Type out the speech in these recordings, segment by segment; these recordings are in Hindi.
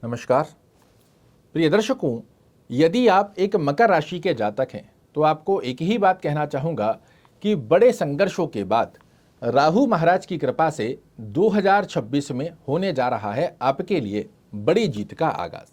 नमस्कार प्रिय दर्शकों, यदि आप एक मकर राशि के जातक हैं तो आपको एक ही बात कहना चाहूँगा कि बड़े संघर्षों के बाद राहु महाराज की कृपा से 2026 में होने जा रहा है आपके लिए बड़ी जीत का आगाज।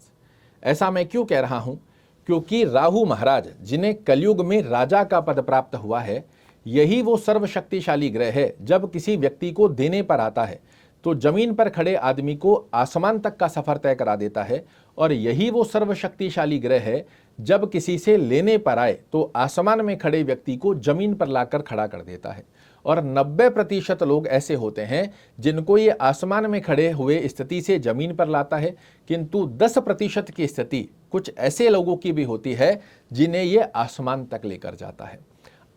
ऐसा मैं क्यों कह रहा हूँ? क्योंकि राहु महाराज जिन्हें कलयुग में राजा का पद प्राप्त हुआ है, यही वो सर्वशक्तिशाली ग्रह है। जब किसी व्यक्ति को देने पर आता है तो जमीन पर खड़े आदमी को आसमान तक का सफर तय करा देता है, और यही वो सर्वशक्तिशाली ग्रह है जब किसी से लेने पर आए तो आसमान में खड़े व्यक्ति को जमीन पर लाकर खड़ा कर देता है। और 90% लोग ऐसे होते हैं जिनको ये आसमान में खड़े हुए स्थिति से जमीन पर लाता है, किंतु 10% की स्थिति कुछ ऐसे लोगों की भी होती है जिन्हें ये आसमान तक लेकर जाता है।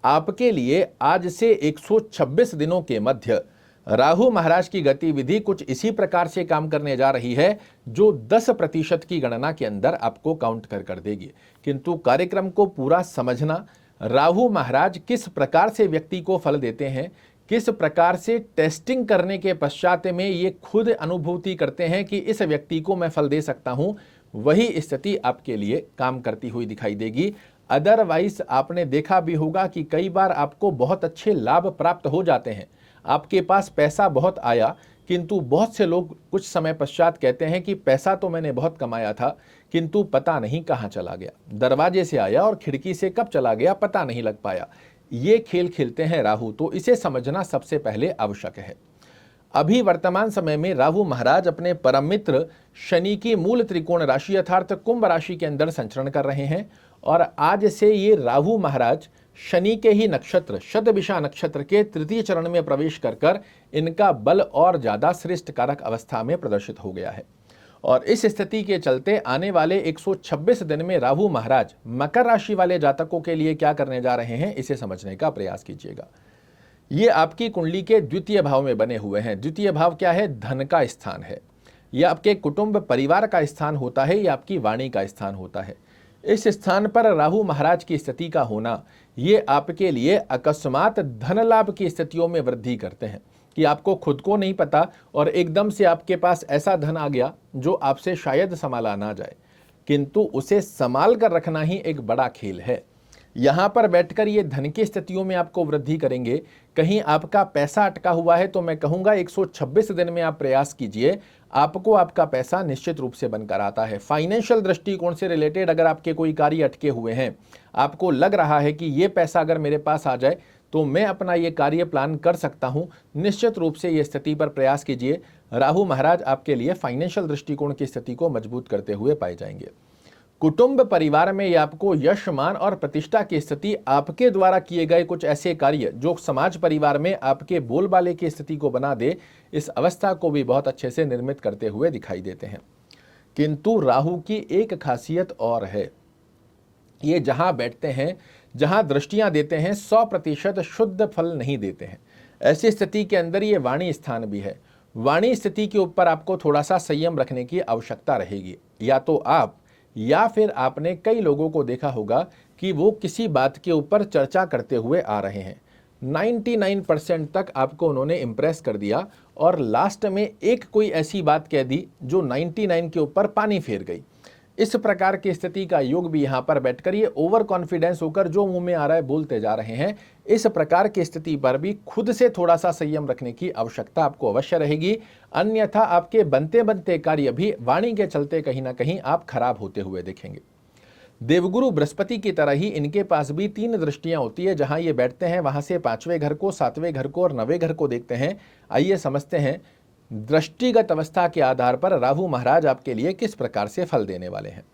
आपके लिए आज से 126 दिनों के मध्य राहु महाराज की गतिविधि कुछ इसी प्रकार से काम करने जा रही है जो 10% की गणना के अंदर आपको काउंट कर देगी। किंतु कार्यक्रम को पूरा समझना, राहु महाराज किस प्रकार से व्यक्ति को फल देते हैं, किस प्रकार से टेस्टिंग करने के पश्चात में ये खुद अनुभूति करते हैं कि इस व्यक्ति को मैं फल दे सकता हूं, वही स्थिति आपके लिए काम करती हुई दिखाई देगी। अदरवाइज आपने देखा भी होगा कि कई बार आपको बहुत अच्छे लाभ प्राप्त हो जाते हैं, आपके पास पैसा बहुत आया, किंतु बहुत से लोग कुछ समय पश्चात कहते हैं कि पैसा तो मैंने बहुत कमाया था किंतु पता नहीं कहाँ चला गया, दरवाजे से आया और खिड़की से कब चला गया पता नहीं लग पाया। ये खेल खेलते हैं राहु, तो इसे समझना सबसे पहले आवश्यक है। अभी वर्तमान समय में राहु महाराज अपने परम मित्र शनि की मूल त्रिकोण राशि अर्थात कुंभ राशि के अंदर संचरण कर रहे हैं, और आज से ये राहु महाराज शनि के ही नक्षत्र शतभिषा नक्षत्र के तृतीय चरण में प्रवेश कर इनका बल और ज्यादा श्रेष्ठ कारक अवस्था में प्रदर्शित हो गया है। और इस स्थिति के चलते आने वाले 126 दिन में राहु महाराज मकर राशि वाले जातकों के लिए क्या करने जा रहे हैं, इसे समझने का प्रयास कीजिएगा। ये आपकी कुंडली के द्वितीय भाव में बने हुए हैं। द्वितीय भाव क्या है? धन का स्थान है। यह आपके कुटुंब परिवार का स्थान होता है, यह आपकी वाणी का स्थान होता है। इस स्थान पर राहु महाराज की स्थिति का होना ये आपके लिए अकस्मात धन लाभ की स्थितियों में वृद्धि करते हैं कि आपको खुद को नहीं पता और एकदम से आपके पास ऐसा धन आ गया जो आपसे शायद संभाला ना जाए, किंतु उसे संभाल कर रखना ही एक बड़ा खेल है। यहाँ पर बैठकर ये धन की स्थितियों में आपको वृद्धि करेंगे। कहीं आपका पैसा अटका हुआ है तो मैं कहूँगा 126 दिन में आप प्रयास कीजिए, आपको आपका पैसा निश्चित रूप से बनकर आता है। फाइनेंशियल दृष्टिकोण से रिलेटेड अगर आपके कोई कार्य अटके हुए हैं, आपको लग रहा है कि ये पैसा अगर मेरे पास आ जाए तो मैं अपना ये कार्य प्लान कर सकता हूँ, निश्चित रूप से ये स्थिति पर प्रयास कीजिए। राहु महाराज आपके लिए फाइनेंशियल दृष्टिकोण की स्थिति को मजबूत करते हुए पाए जाएंगे। कुटुंब परिवार में आपको यश मान और प्रतिष्ठा की स्थिति, आपके द्वारा किए गए कुछ ऐसे कार्य जो समाज परिवार में आपके बोलबाले की स्थिति को बना दे, इस अवस्था को भी बहुत अच्छे से निर्मित करते हुए दिखाई देते हैं। किंतु राहु की एक खासियत और है, ये जहां बैठते हैं, जहां दृष्टियां देते हैं, 100% शुद्ध फल नहीं देते हैं। ऐसी स्थिति के अंदर ये वाणी स्थान भी है। वाणी स्थिति के ऊपर आपको थोड़ा सा संयम रखने की आवश्यकता रहेगी। या तो आप या फिर आपने कई लोगों को देखा होगा कि वो किसी बात के ऊपर चर्चा करते हुए आ रहे हैं, 99% तक आपको उन्होंने इम्प्रेस कर दिया और लास्ट में एक कोई ऐसी बात कह दी जो 99 के ऊपर पानी फेर गई। इस प्रकार की स्थिति का योग भी यहाँ पर बैठकर ये ओवर कॉन्फिडेंस होकर जो मुंह में आ रहा है बोलते जा रहे हैं। इस प्रकार की स्थिति पर भी खुद से थोड़ा सा संयम रखने की आवश्यकता आपको अवश्य रहेगी, अन्यथा आपके बनते बनते कार्य भी वाणी के चलते कहीं ना कहीं आप खराब होते हुए दिखेंगे। देवगुरु बृहस्पति की तरह ही इनके पास भी 3 दृष्टियां होती है। जहां ये बैठते हैं वहां से 5वें घर को, 7वें घर को और 9वें घर को देखते हैं। आइए समझते हैं दृष्टिगत अवस्था के आधार पर राहु महाराज आपके लिए किस प्रकार से फल देने वाले हैं।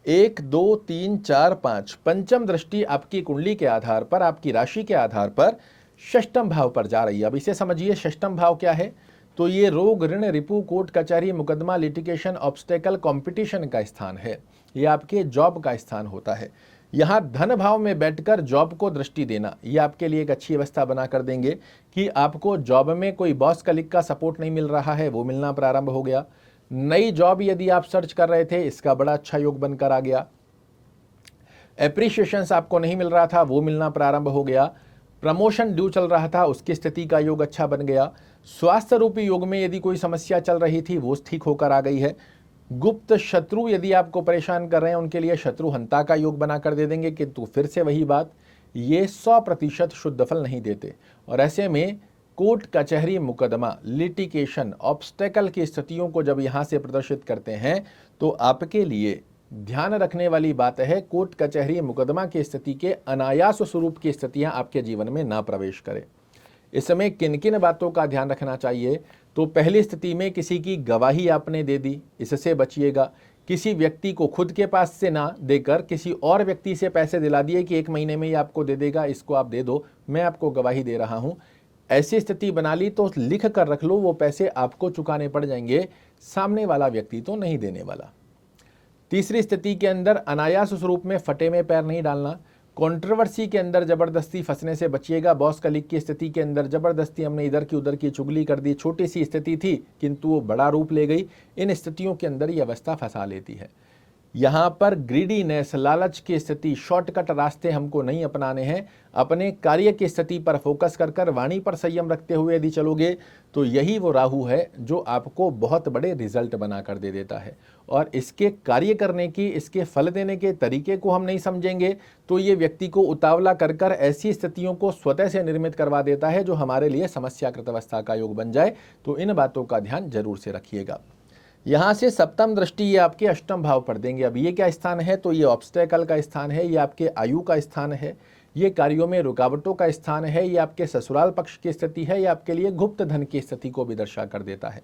1, 2, 3, 4, 5 पंचम दृष्टि आपकी कुंडली के आधार पर, आपकी राशि के आधार पर षष्ठम भाव पर जा रही है। अब इसे समझिए, षष्ठम भाव क्या है? तो ये रोग, ऋण, रिपु, कोर्ट कचहरी, मुकदमा, लिटिगेशन, ऑब्स्टेकल, कंपटीशन का स्थान है। ये आपके जॉब का स्थान होता है। यहाँ धन भाव में बैठकर जॉब को दृष्टि देना, ये आपके लिए एक अच्छी अवस्था बना कर देंगे कि आपको जॉब में कोई बॉस कलीग का सपोर्ट नहीं मिल रहा है, वो मिलना प्रारंभ हो गया। नई जॉब यदि आप सर्च कर रहे थे, इसका बड़ा अच्छा योग बनकर आ गया। एप्रिशिएशंस आपको नहीं मिल रहा था, वो मिलना प्रारंभ हो गया। प्रमोशन ड्यू चल रहा था, उसकी स्थिति का योग अच्छा बन गया। स्वास्थ्य रूपी योग में यदि कोई समस्या चल रही थी, वो ठीक होकर आ गई है। गुप्त शत्रु यदि आपको परेशान कर रहे हैं, उनके लिए शत्रुहंता का योग बनाकर दे देंगे, किंतु फिर से वही बात, ये 100% शुद्ध फल नहीं देते। और ऐसे में कोर्ट कचहरी मुकदमा, लिटिगेशन, ऑब्स्टेकल की स्थितियों को जब यहाँ से प्रदर्शित करते हैं तो आपके लिए ध्यान रखने वाली बात है, कोर्ट कचहरी मुकदमा की स्थिति के अनायास स्वरूप की स्थितियां आपके जीवन में ना प्रवेश करें। इस समय किन किन बातों का ध्यान रखना चाहिए? तो पहली स्थिति में किसी की गवाही आपने दे दी, इससे बचिएगा। किसी व्यक्ति को खुद के पास से ना देकर किसी और व्यक्ति से पैसे दिला दिए कि 1 महीने में ही आपको दे देगा, इसको आप दे दो, मैं आपको गवाही दे रहा हूं। ऐसी स्थिति बना ली तो लिख कर रख लो, वो पैसे आपको चुकाने पड़ जाएंगे, सामने वाला व्यक्ति तो नहीं देने वाला। तीसरी स्थिति के अंदर अनायास स्वरूप में फटे में पैर नहीं डालना। कंट्रोवर्सी के अंदर जबरदस्ती फंसने से बचिएगा। बॉस कलीग की स्थिति के अंदर जबरदस्ती हमने इधर की उधर की चुगली कर दी, छोटी सी स्थिति थी किंतु वो बड़ा रूप ले गई। इन स्थितियों के अंदर ये अवस्था फंसा लेती है। यहाँ पर ग्रीडीनेस, लालच की स्थिति, शॉर्टकट रास्ते हमको नहीं अपनाने हैं। अपने कार्य की स्थिति पर फोकस कर कर वाणी पर संयम रखते हुए यदि चलोगे तो यही वो राहु है जो आपको बहुत बड़े रिजल्ट बना कर दे देता है। और इसके कार्य करने की, इसके फल देने के तरीके को हम नहीं समझेंगे तो ये व्यक्ति को उतावला कर कर ऐसी स्थितियों को स्वतः से निर्मित करवा देता है जो हमारे लिए समस्याकृत अवस्था का योग बन जाए। तो इन बातों का ध्यान जरूर से रखिएगा। यहाँ से सप्तम दृष्टि ये आपके अष्टम भाव पर देंगे। अब ये क्या स्थान है? तो ये ऑब्स्टेकल का स्थान है, ये आपके आयु का स्थान है, ये कार्यों में रुकावटों का स्थान है, ये आपके ससुराल पक्ष की स्थिति है, ये आपके लिए गुप्त धन की स्थिति को भी दर्शा कर देता है।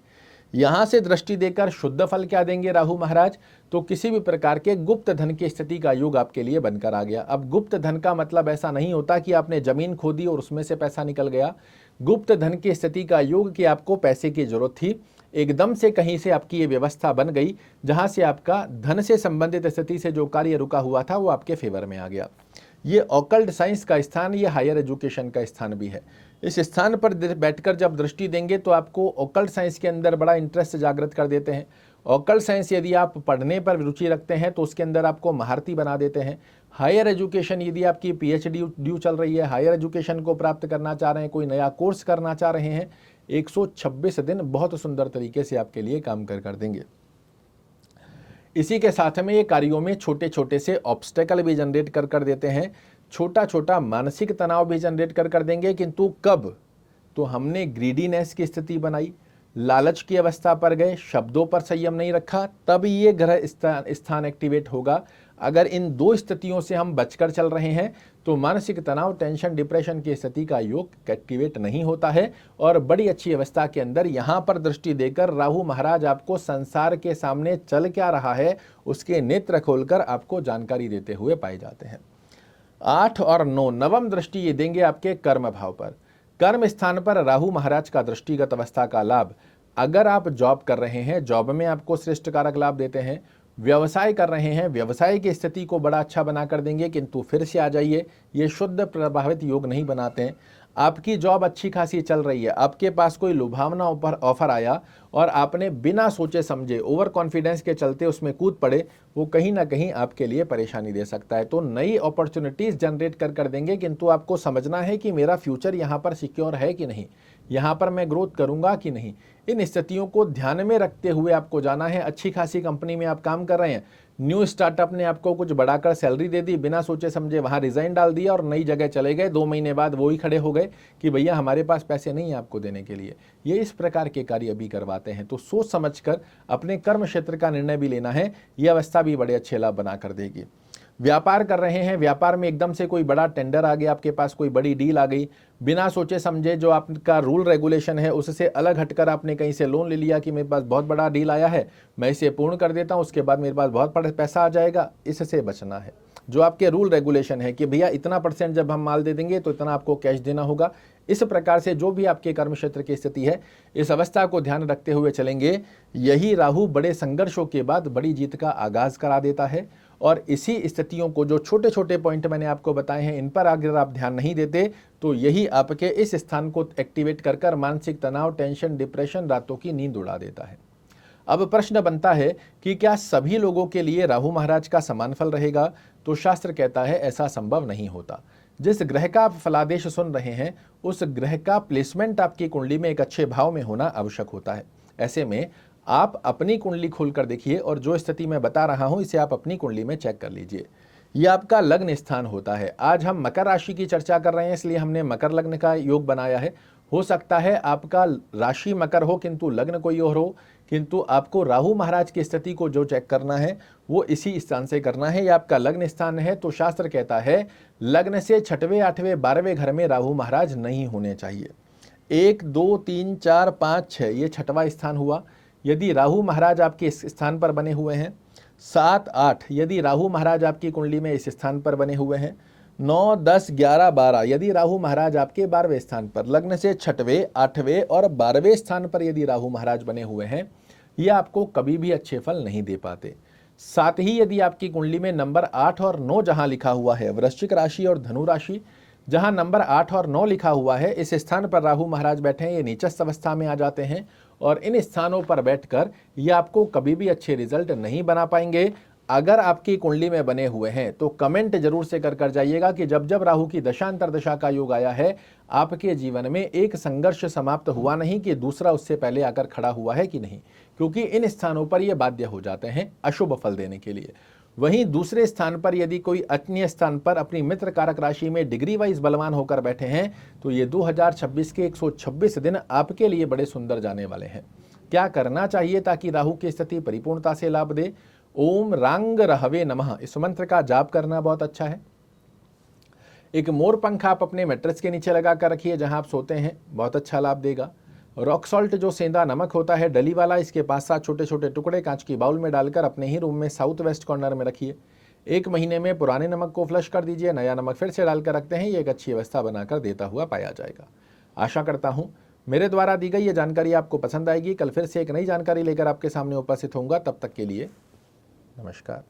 यहाँ से दृष्टि देकर शुद्ध फल क्या देंगे राहु महाराज? तो किसी भी प्रकार के गुप्त धन की स्थिति का योग आपके लिए बनकर आ गया। अब गुप्त धन का मतलब ऐसा नहीं होता कि आपने जमीन खो दी और उसमें से पैसा निकल गया। गुप्त धन की स्थिति का योग कि आपको पैसे की जरूरत थी, एकदम से कहीं से आपकी ये व्यवस्था बन गई जहां से आपका धन से संबंधित स्थिति से जो कार्य रुका हुआ था वो आपके फेवर में आ गया। ये ऑकल्ट साइंस का स्थान, ये हायर एजुकेशन का स्थान भी है। इस स्थान पर बैठकर जब दृष्टि देंगे तो आपको ऑकल्ट साइंस के अंदर बड़ा इंटरेस्ट जागृत कर देते हैं। ऑकल्ट साइंस यदि आप पढ़ने पर रुचि रखते हैं तो उसके अंदर आपको महारथी बना देते हैं। हायर एजुकेशन यदि आपकी पीएचडी ड्यू चल रही है, हायर एजुकेशन को प्राप्त करना चाह रहे हैं, कोई नया कोर्स करना चाह रहे हैं, 126 दिन बहुत सुंदर तरीके से आपके लिए काम कर देंगे। इसी के साथ में ये कार्यों में छोटे छोटे से ऑब्स्टेकल भी जनरेट कर देते हैं, छोटा छोटा मानसिक तनाव भी जनरेट कर देंगे। किंतु कब? तो हमने ग्रीडीनेस की स्थिति बनाई, लालच की अवस्था पर गए, शब्दों पर संयम नहीं रखा, तब ये ग्रह स्थान एक्टिवेट होगा। अगर इन दो स्थितियों से हम बचकर चल रहे हैं तो मानसिक तनाव, टेंशन, डिप्रेशन की स्थिति का योग एक्टिवेट नहीं होता है। और बड़ी अच्छी अवस्था के अंदर यहाँ पर दृष्टि देकर राहु महाराज आपको संसार के सामने चल क्या रहा है उसके नेत्र खोलकर आपको जानकारी देते हुए पाए जाते हैं। 8 और 9 नवम दृष्टि ये देंगे आपके कर्म भाव पर। कर्म स्थान पर राहु महाराज का दृष्टिगत अवस्था का लाभ, अगर आप जॉब कर रहे हैं, जॉब में आपको श्रेष्ठ कारक लाभ देते हैं। व्यवसाय कर रहे हैं, व्यवसाय की स्थिति को बड़ा अच्छा बना कर देंगे। किंतु फिर से आ जाइए, ये शुद्ध प्रभावित योग नहीं बनाते हैं। आपकी जॉब अच्छी खासी चल रही है, आपके पास कोई लुभावना ऑफर आया और आपने बिना सोचे समझे ओवर कॉन्फिडेंस के चलते उसमें कूद पड़े, वो कहीं ना कहीं आपके लिए परेशानी दे सकता है। तो नई अपॉर्चुनिटीज जनरेट कर देंगे, किंतु आपको समझना है कि मेरा फ्यूचर यहाँ पर सिक्योर है कि नहीं, यहाँ पर मैं ग्रोथ करूंगा कि नहीं। इन स्थितियों को ध्यान में रखते हुए आपको जाना है। अच्छी खासी कंपनी में आप काम कर रहे हैं, न्यू स्टार्टअप ने आपको कुछ बढ़ाकर सैलरी दे दी, बिना सोचे समझे वहां रिजाइन डाल दिया और नई जगह चले गए। 2 महीने बाद वो ही खड़े हो गए कि भैया हमारे पास पैसे नहीं है आपको देने के लिए। ये इस प्रकार के कार्य भी करवाते हैं। तो सोच समझकर अपने कर्म क्षेत्र का निर्णय भी लेना है। ये अवस्था भी बड़े अच्छे लाभ बना कर देगी। व्यापार कर रहे हैं, व्यापार में एकदम से कोई बड़ा टेंडर आ गया, आपके पास कोई बड़ी डील आ गई, बिना सोचे समझे जो आपका रूल रेगुलेशन है उससे अलग हटकर आपने कहीं से लोन ले लिया कि मेरे पास बहुत बड़ा डील आया है, मैं इसे पूर्ण कर देता हूं, उसके बाद मेरे पास बहुत बड़ा पैसा आ जाएगा। इससे बचना है। जो आपके रूल रेगुलेशन है कि भैया इतना % जब हम माल दे देंगे तो इतना आपको कैश देना होगा, इस प्रकार से जो भी आपके कर्म क्षेत्र की स्थिति है, इस अवस्था को ध्यान रखते हुए चलेंगे। यही राहु बड़े संघर्षों के बाद बड़ी जीत का आगाज करा देता है। और इसी स्थितियों को, जो छोटे छोटे पॉइंट मैंने आपको बताए हैं, इन पर अगर आप ध्यान नहीं देते तो यही आपके इस स्थान को एक्टिवेट कर मानसिक तनाव, टेंशन, डिप्रेशन, रातों की नींद उड़ा देता है। अब प्रश्न बनता है कि क्या सभी लोगों के लिए राहु महाराज का समान फल रहेगा? तो शास्त्र कहता है ऐसा संभव नहीं होता। जिस ग्रह का आप फलादेश सुन रहे हैं उस ग्रह का प्लेसमेंट आपकी कुंडली में एक अच्छे भाव में होना आवश्यक होता है। ऐसे में आप अपनी कुंडली खोलकर देखिए और जो स्थिति मैं बता रहा हूं इसे आप अपनी कुंडली में चेक कर लीजिए। ये आपका लग्न स्थान होता है। आज हम मकर राशि की चर्चा कर रहे हैं, इसलिए हमने मकर लग्न का योग बनाया है। हो सकता है आपका राशि मकर हो किंतु लग्न कोई और हो, किंतु आपको राहु महाराज की स्थिति को जो चेक करना है वो इसी स्थान से करना है। ये आपका लग्न स्थान है, तो शास्त्र कहता है लग्न से 6वें 8वें 12वें घर में राहु महाराज नहीं होने चाहिए। 1 2 3 4 5 6 ये 6वां स्थान हुआ यदि राहु महाराज आपके इस स्थान पर बने हुए हैं। 7 8 यदि राहु महाराज आपकी कुंडली में इस स्थान पर बने हुए हैं। 9 10 11 12 यदि राहु महाराज आपके 12वें स्थान पर, लग्न से 6वें 8वें और 12वें स्थान पर यदि राहु महाराज बने हुए हैं, ये आपको कभी भी अच्छे फल नहीं दे पाते। साथ ही यदि आपकी कुंडली में नंबर 8 और 9 जहां लिखा हुआ है, वृश्चिक राशि और धनु राशि, जहां नंबर 8 और 9 लिखा हुआ है, इस स्थान पर राहु महाराज बैठे हैं, ये नीचस्थ अवस्था में आ जाते हैं और इन स्थानों पर बैठकर ये आपको कभी भी अच्छे रिजल्ट नहीं बना पाएंगे। अगर आपकी कुंडली में बने हुए हैं तो कमेंट जरूर से कर जाइएगा कि जब जब राहु की दशांतर दशा का योग आया है, आपके जीवन में एक संघर्ष समाप्त हुआ नहीं कि दूसरा उससे पहले आकर खड़ा हुआ है कि नहीं, क्योंकि इन स्थानों पर ये बाध्य हो जाते हैं अशुभ फल देने के लिए। वहीं दूसरे स्थान पर यदि कोई अन्य स्थान पर अपनी मित्र कारक राशि में डिग्री वाइज बलवान होकर बैठे हैं, तो ये 2026 के 126 दिन आपके लिए बड़े सुंदर जाने वाले हैं। क्या करना चाहिए ताकि राहु की स्थिति परिपूर्णता से लाभ दे? ओम रांग रहवे नमः इस मंत्र का जाप करना बहुत अच्छा है। एक मोर पंख आप अपने मैट्रेस के नीचे लगा कर रखिए जहां आप सोते हैं, बहुत अच्छा लाभ देगा। रॉक सॉल्ट जो सेंधा नमक होता है डली वाला, इसके 5-7 छोटे छोटे टुकड़े कांच की बाउल में डालकर अपने ही रूम में साउथ वेस्ट कॉर्नर में रखिए। 1 महीने में पुराने नमक को फ्लश कर दीजिए, नया नमक फिर से डालकर रखते हैं, ये एक अच्छी व्यवस्था बनाकर देता हुआ पाया जाएगा। आशा करता हूं मेरे द्वारा दी गई ये जानकारी आपको पसंद आएगी। कल फिर से एक नई जानकारी लेकर आपके सामने उपस्थित होऊंगा, तब तक के लिए नमस्कार।